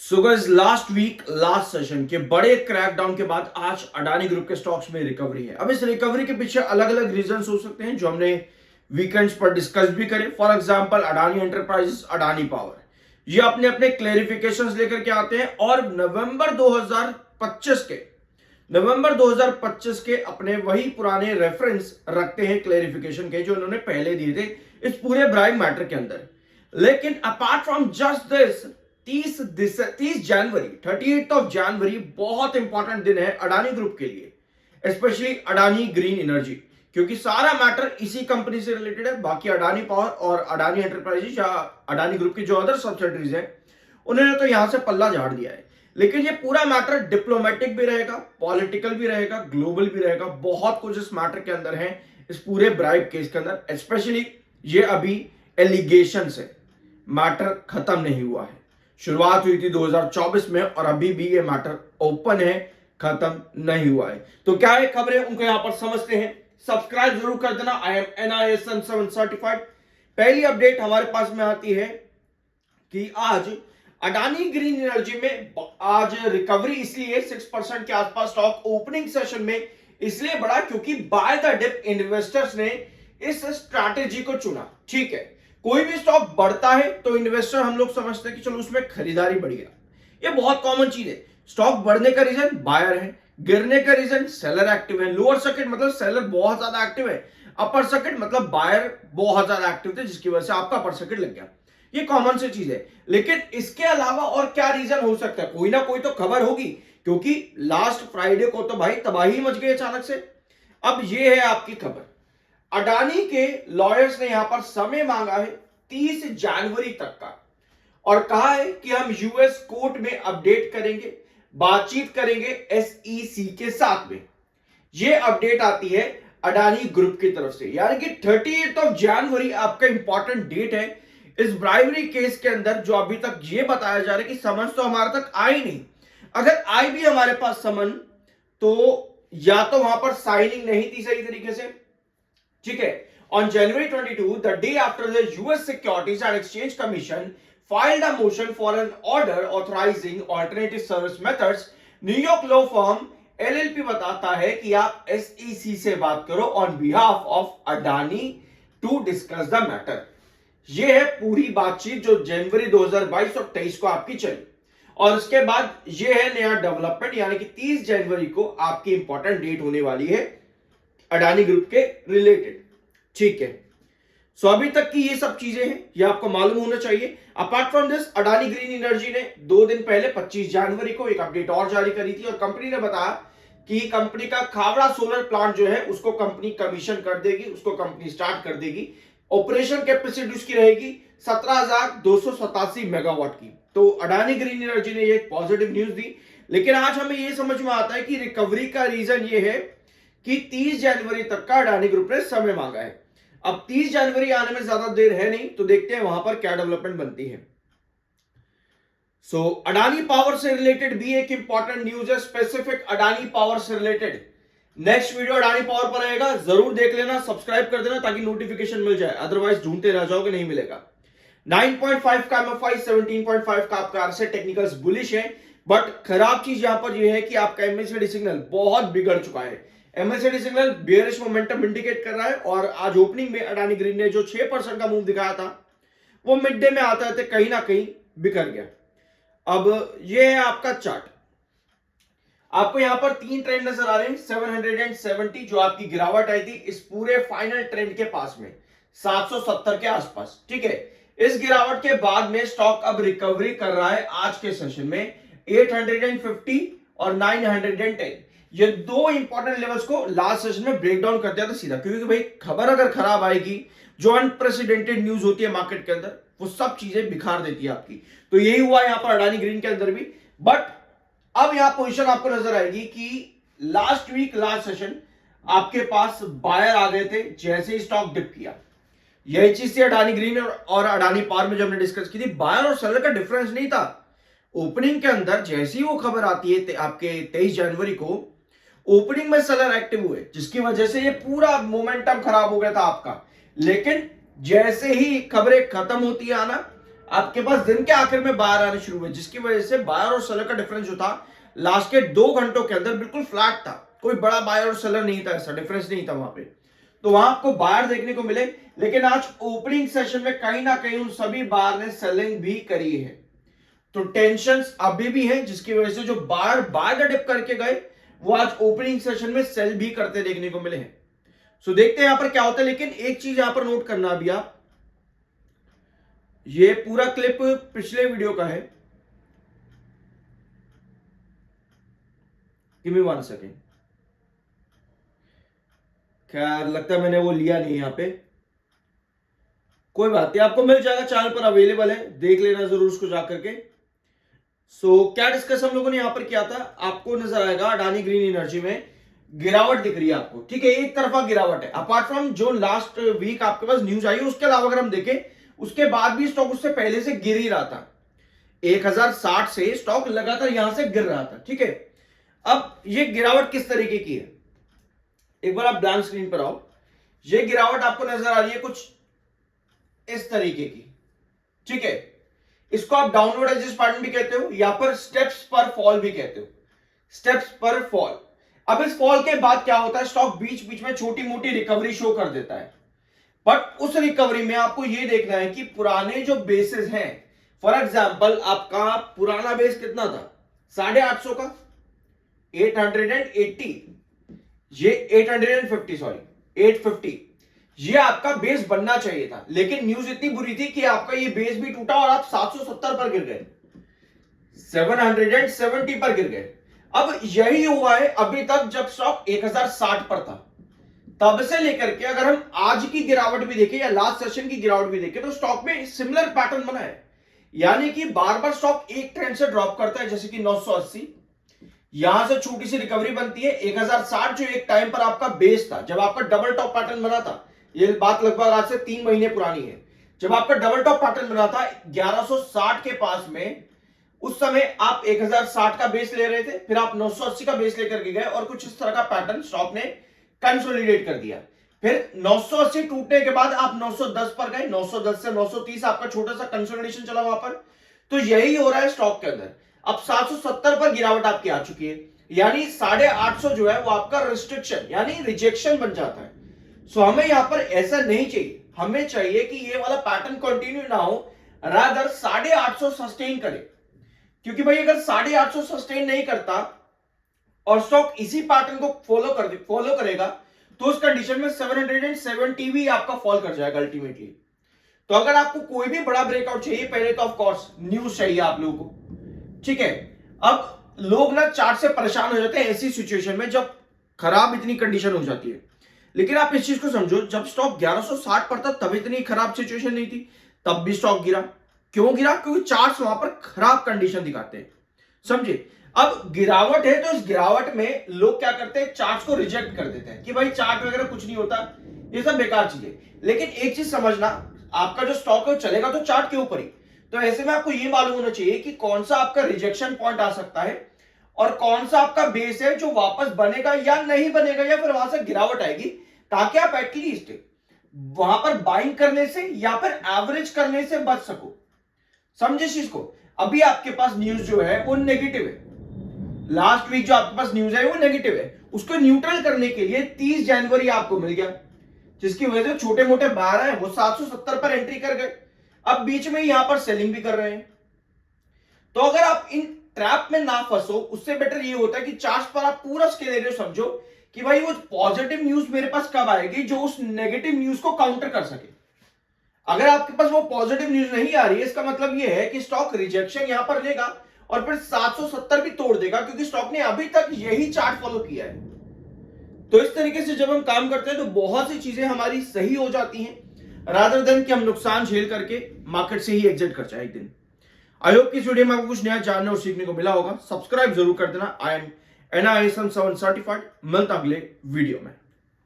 सो guys, last week last session के बड़े crackdown के बाद आज अडानी ग्रुप के स्टॉक्स में रिकवरी है। अब इस रिकवरी के पीछे अलग अलग रीजंस हो सकते हैं जो हमने वीकेंड्स पर डिस्कस भी करें। For example Adani enterprises, Adani power, ये अपने अपने क्लेरिफिकेशंस लेकर के आते हैं और नवंबर 2025 के अपने वही पुराने रेफरेंस रखते हैं क्लेरिफिकेशन के जो उन्होंने पहले दिए थे इस पूरे ब्राइम मैटर के अंदर। लेकिन अपार्ट फ्रॉम जस्ट दिस, 30 जनवरी 38 जनवरी बहुत इंपॉर्टेंट दिन है अडानी ग्रुप के लिए, स्पेशली अडानी ग्रीन एनर्जी, क्योंकि सारा मैटर इसी कंपनी से रिलेटेड है। बाकी अडानी पावर और अडानी एंटरप्राइजेज या अडानी ग्रुप की जो अदर सब्सिडरीज हैं उन्होंने तो यहां से पल्ला झाड़ दिया है। लेकिन ये पूरा मैटर डिप्लोमेटिक भी रहेगा, पॉलिटिकल भी रहेगा, ग्लोबल भी रहेगा। बहुत कुछ इस मैटर के अंदर है, इस पूरे ब्राइब केस के अंदर। स्पेशली ये अभी एलिगेशन से मैटर खत्म नहीं हुआ है। शुरुआत हुई थी 2024 में और अभी भी ये मैटर ओपन है, खत्म नहीं हुआ है। तो क्या है खबरें, उनको यहां पर समझते हैं। सब्सक्राइब जरूर कर देना। I am NISM 7 certified. पहली अपडेट हमारे पास में आती है कि आज अडानी ग्रीन एनर्जी में आज रिकवरी इसलिए 6% के आसपास स्टॉक ओपनिंग सेशन में इसलिए बढ़ा क्योंकि बाय द डिप इन्वेस्टर्स ने इस स्ट्रैटेजी को चुना। ठीक है, कोई भी स्टॉक बढ़ता है तो इन्वेस्टर हम लोग समझते हैं कि चलो उसमें खरीदारी बढ़ेगा, ये बहुत कॉमन चीज है। स्टॉक बढ़ने का रीजन बायर है, गिरने का रीजन सेलर एक्टिव है। लोअर सर्किट मतलब सेलर बहुत ज्यादा एक्टिव है, अपर सर्किट मतलब बायर बहुत ज्यादा एक्टिव थे जिसकी वजह से आपका अपर सर्किट लग गया। ये कॉमन सी चीज है। लेकिन इसके अलावा और क्या रीजन हो सकता है, कोई ना कोई तो खबर होगी, क्योंकि लास्ट फ्राइडे को तो भाई तबाही मच गई अचानक से। अब ये है आपकी खबर, अडानी के लॉयर्स ने यहां पर समय मांगा है 30 जनवरी तक का और कहा है कि हम यूएस कोर्ट में अपडेट करेंगे, बातचीत करेंगे SEC के साथ में। यह अपडेट आती है अडानी ग्रुप की तरफ से, यानी कि 38 जनवरी आपका इंपॉर्टेंट डेट है इस ब्राइबरी केस के अंदर। जो अभी तक ये बताया जा रहा है कि समन तो हमारे तक आई नहीं, अगर आई भी हमारे पास समन तो या तो वहां पर साइनिंग नहीं थी सही तरीके से। ठीक है, on January 22, the day after the US Securities and Exchange Commission filed a motion for an order authorizing alternative service methods, New York law firm LLP बताता है कि आप SEC से बात करो on behalf of Adani to discuss the matter। ये है पूरी बातचीत जो जनवरी 2022 और 23 को आपकी चली। और उसके बाद ये है नया डेवलपमेंट, यानी कि 30 जनवरी को आपकी इंपॉर्टेंट डेट होने वाली है अडानी ग्रुप के रिलेटेड। ठीक है, सो अभी तक की ये सब चीजें हैं, ये आपको मालूम होना चाहिए। Apart from this, Adani green energy ने 2 दिन पहले 25 जनवरी को एक अपडेट और जारी करी थी और कंपनी ने बताया कि कंपनी का खावड़ा सोलर प्लांट जो है उसको कंपनी कमीशन कर देगी, उसको कंपनी स्टार्ट कर देगी। ऑपरेशन कैपेसिटी उसकी रहेगी 17,287 मेगावाट की। तो अडानी ग्रीन एनर्जी ने ये पॉजिटिव न्यूज दी। लेकिन आज हमें ये समझ में आता है कि रिकवरी का रीजन ये है कि 30 जनवरी तक का अडानी ग्रुप ने समय मांगा है। अब 30 जनवरी आने में ज्यादा देर है नहीं, तो देखते हैं वहां पर क्या डेवलपमेंट बनती है। सो अडानी पावर से रिलेटेड भी एक इंपॉर्टेंट न्यूज है, स्पेसिफिक अडानी पावर से related. Next video Adani power पर आएगा, जरूर देख लेना, सब्सक्राइब कर देना ताकि नोटिफिकेशन मिल जाए, अदरवाइज ढूंढते रह जाओगे, नहीं मिलेगा। 9.5 का MFI, 17.5 का आपका RSI टेक्निकल्स बुलिश है। बट खराब चीज यहां पर यह है कि आपका MACD सिग्नल बहुत बिगड़ चुका है। MACD signal bearish momentum indicate कर रहा है और आज ओपनिंग में अडानी ग्रीन ने जो 6% का मूव दिखाया था वो मिड डे में आते आते कहीं ना कहीं बिखर गया। अब ये है आपका चार्ट, आपको यहां पर 3 ट्रेंड नजर आ रहे हैं। 770 जो आपकी गिरावट आई थी इस पूरे फाइनल ट्रेंड के पास में 770 के आसपास। ठीक है, इस गिरावट के बाद में स्टॉक अब रिकवरी कर रहा है आज के सेशन में 850 और 910। ये दो इंपॉर्टेंट लेवल्स को लास्ट सेशन में ब्रेक डाउन कर दिया था सीधा, क्योंकि भाई खबर अगर खराब आएगी, जो अनप्रेसिडेंटेड न्यूज होती है मार्केट के अंदर, वो सब चीजें बिखार देती है आपकी। तो यही हुआ यहां पर अडानी ग्रीन के अंदर भी। बट अब यहां पोजीशन आपको नजर आएगी कि लास्ट वीक लास्ट सेशन आपके पास बायर आ गए थे जैसे ही स्टॉक डिप किया। यही चीज थी अडानी ग्रीन और अडानी पावर में जब हमने डिस्कस की थी, बायर और सेलर का डिफरेंस नहीं था। ओपनिंग के अंदर जैसे ही वो खबर आती है आपके 23 जनवरी को, ओपनिंग में सेलर एक्टिव हुए जिसकी वजह से ये पूरा मोमेंटम खराब हो गया था आपका। लेकिन जैसे ही खबरें खत्म होती है आना, आपके पास दिन के आखिर में बाहर आने शुरू हुए, जिसकी वजह से बायर और सेलर का डिफरेंस जो था लास्ट के 2 घंटों के अंदर बिल्कुल फ्लैट था। कोई बड़ा बायर और सेलर नहीं था, ऐसा डिफरेंस नहीं था वहां पे। तो वहां आपको बायर देखने को मिले, लेकिन आज ओपनिंग सेशन में कहीं ना कहीं उन सभी बायर ने सेलिंग भी करी है। तो टेंशंस अभी भी हैं, जिसकी वजह से जो बायर बाय द डिप करके गए वो आज ओपनिंग सेशन में सेल भी करते देखने को मिले हैं। सो देखते हैं यहां पर क्या होता है। लेकिन एक चीज यहां पर नोट करना अभी आप, ये पूरा क्लिप पिछले वीडियो का है। Give me 1 second. खैर लगता है मैंने वो लिया नहीं यहां पे, कोई बात नहीं, आपको मिल जाएगा, चैनल पर अवेलेबल है, देख लेना जरूर उसको जाकर के। क्या डिस्कस हम लोगों ने यहां पर किया था, आपको नजर आएगा अडानी ग्रीन एनर्जी में गिरावट दिख रही है आपको, ठीक है, एक तरफा गिरावट है। अपार्ट फ्रॉम जो लास्ट वीक आपके पास न्यूज आई, उसके अलावा अगर हम देखें उसके बाद भी स्टॉक उससे पहले से गिर ही रहा था। 1060 से स्टॉक लगातार यहां से गिर रहा था, ठीक है। अब ये गिरावट किस तरीके की है, एक बार आप ब्लैंक स्क्रीन पर आओ। ये गिरावट आपको नजर आ रही है कुछ इस तरीके की, ठीक है। इसको आप डाउनवर्ड एजेस पैटर्न भी कहते हो, या पर स्टेप्स पर फॉल भी कहते हो, स्टेप्स पर फॉल। अब इस फॉल के बाद क्या होता है, स्टॉक बीच बीच में छोटी मोटी रिकवरी शो कर देता है, बट उस रिकवरी में आपको यह देखना है कि पुराने जो बेसिस हैं, फॉर एग्जांपल आपका पुराना बेस कितना था, 850 का, 880, ये 850, सॉरी 850, ये आपका बेस बनना चाहिए था। लेकिन न्यूज इतनी बुरी थी कि आपका ये बेस भी टूटा और आप 770 पर गिर गए, 770 पर गिर गए। अब यही हुआ है अभी तक, जब स्टॉक 1060 पर था, तब से लेकर के अगर हम आज की गिरावट भी देखें या लास्ट सेशन की गिरावट भी देखें, तो स्टॉक में सिमिलर पैटर्न बना है। यानी कि बार बार स्टॉक एक ट्रेंड से ड्रॉप करता है, जैसे कि 980, यहां से छोटी सी रिकवरी बनती है, 1060 जो एक टाइम पर आपका बेस था, जब आपका डबल टॉप पैटर्न बना था, ये बात लगभग आज से 3 महीने पुरानी है, जब आपका डबल टॉप पैटर्न बना था 1160 के पास में, उस समय आप 1060 का बेस ले रहे थे, फिर आप 980 का बेस लेकर के गए और कुछ इस तरह का पैटर्न स्टॉक ने कंसोलिडेट कर दिया। फिर 980 टूटने के बाद आप 910 पर गए, 910 से 930 आपका छोटा सा कंसोलिडेशन चला वहां पर। तो यही हो रहा है स्टॉक के अंदर। अब 770 पर गिरावट आपकी आ चुकी है, यानी 850 जो है वो आपका रिस्ट्रिक्शन यानी रिजेक्शन बन जाता है। सो हमें यहां पर ऐसा नहीं चाहिए, हमें चाहिए कि ये वाला पैटर्न कंटिन्यू ना हो, रादर 850 सस्टेन करे। क्योंकि भाई अगर 850 सस्टेन नहीं करता और स्टॉक इसी पैटर्न को फॉलो करेगा, तो उस कंडीशन में 770 भी आपका फॉल कर जाएगा अल्टीमेटली। तो अगर आपको कोई भी बड़ा ब्रेकआउट चाहिए, पहले तो ऑफ कोर्स न्यूज चाहिए आप लोगों को, ठीक है। अब लोग ना चार्ट से परेशान हो जाते हैं ऐसी सिचुएशन में, जब खराब इतनी कंडीशन हो जाती है। लेकिन आप इस चीज को समझो, जब स्टॉक 1160 पर था तब इतनी खराब सिचुएशन नहीं थी, तब भी स्टॉक गिरा। क्यों गिरा? क्योंकि चार्ट्स वहां पर खराब कंडीशन दिखाते हैं, समझे। अब गिरावट है, तो इस गिरावट में लोग क्या करते हैं, चार्ट्स को रिजेक्ट कर देते हैं कि भाई चार्ट वगैरह कुछ नहीं होता, ये सब बेकार चीजें। लेकिन एक चीज समझना, आपका जो स्टॉक है वो चलेगा तो चार्ट के ऊपर ही। तो ऐसे में आपको ये मालूम होना चाहिए कि कौन सा आपका रिजेक्शन पॉइंट आ सकता है और कौन सा आपका बेस है जो वापस बनेगा या नहीं बनेगा, या फिर वहां से गिरावट आएगी, ताकि आप एटलीस्ट वहां पर बाइंग करने से या फिर एवरेज करने से बच सको। समझे इस चीज को। अभी आपके पास न्यूज जो है वो नेगेटिव है, लास्ट वीक जो आपके पास न्यूज है वो नेगेटिव है, उसको न्यूट्रल करने के लिए 30 जनवरी आपको मिल गया, जिसकी वजह से छोटे मोटे बाहर है वो 770 पर एंट्री कर गए, अब बीच में यहां पर सेलिंग भी कर रहे हैं। तो अगर आप इन ट्रैप में ना फंसो, उससे बेटर ये होता है कि चार्ट पर आप पूरा स्केलेरियो समझो कि भाई वो पॉजिटिव न्यूज मेरे पास कब आएगी जो उस नेगेटिव न्यूज को काउंटर कर सके। अगर आपके पास वो पॉजिटिव न्यूज नहीं आ रही है, इसका मतलब ये है कि स्टॉक रिजेक्शन यहां पर लेगा और फिर 770 भी तोड़ देगा, क्योंकि स्टॉक ने अभी तक यही चार्ट फॉलो किया है। तो इस तरीके से जब हम काम करते हैं तो बहुत सी चीजें हमारी सही हो जाती हैं, रादर देन कि हम नुकसान झेल करके मार्केट से ही एग्जिट कर जाए एक दिन। आई होप कि इस वीडियो में आपको कुछ नया जानने और सीखने को मिला होगा। सब्सक्राइब जरूर कर देना। I am NISM 7 certified. मिलता अगले वीडियो में।